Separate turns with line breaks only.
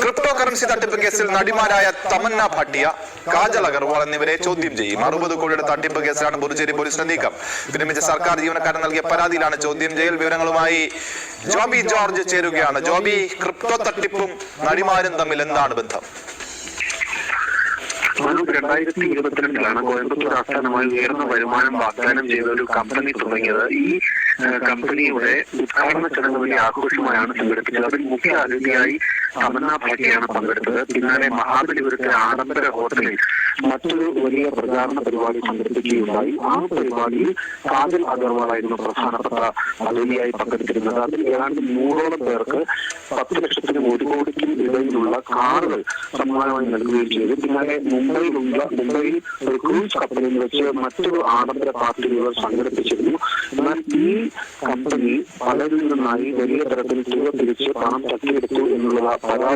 Crypto currency തട്ടിപ്പ് കേസിൽ നടിമാരായ തമന്ന ഭാട്ടിയ, കാജൽ അഗർവാൾ എന്നിവരെ ചോദ്യം ചെയ്യും. 60 കോടിയുടെ തട്ടിപ്പ് കേസിലാണ് പുതുച്ചേരി പോലീസിന്റെ നീക്കം. വിരമിച്ച സർക്കാർ ജീവനക്കാരൻ നൽകിയ പരാതിയിലാണ് ചോദ്യം ചെയ്യൽ. വിവരങ്ങളുമായി ജോബി ജോർജ് ചേരുകയാണ്. ജോബി, ക്രിപ്റ്റോ തട്ടിപ്പും നടിമാരും തമ്മിൽ എന്താണ് ബന്ധം?
2022 കോയമ്പത്തൂർ ആസ്ഥാനമായി ഉയർന്ന വരുമാനം വാഗ്ദാനം ചെയ്ത ഒരു കമ്പനി തുടങ്ങിയത്. ഈ കമ്പനിയുടെ ഉദ്ഘാടന ചടങ്ങ് വലിയ ആഘോഷമായാണ് സംഘടിപ്പിച്ചത്. അതിൽ മുഖ്യ അതിഥിയായി തമന്ന ഭാട്ടിയാണ് പങ്കെടുത്തത്. പിന്നാലെ മഹാബലിപുരത്തെ ആഡംബര ഹോട്ടലിൽ മറ്റൊരു വലിയ പ്രചാരണ പരിപാടി സംഘടിപ്പിക്കുകയുണ്ടായി. ആ പരിപാടിയിൽ കാജൽ അഗർവാളായിരുന്നു പ്രധാനപ്പെട്ട അതിഥിയായി പങ്കെടുത്തിരുന്നത്. അതിൽ ഏതാണ്ട് 100ഓളം പേർക്ക് 10 ലക്ഷത്തിനും 1 കോടിക്കും ഇടയിലുള്ള കാറുകൾ സമ്മാനമായി നൽകുകയും ചെയ്തു. പിന്നാലെ മുംബൈയിൽ ഒരു ക്രൂസ് കപ്പലിൽ വെച്ച് മറ്റൊരു ആഡംബര പാർട്ടികൾ സംഘടിപ്പിച്ചിരുന്നു. എന്നാൽ ഈ കമ്പനി പലരിൽ നിന്നായി വലിയ തരത്തിൽ തുക പിരിച്ച് പണം തട്ടിയെടുത്തു എന്നുള്ള പരാതി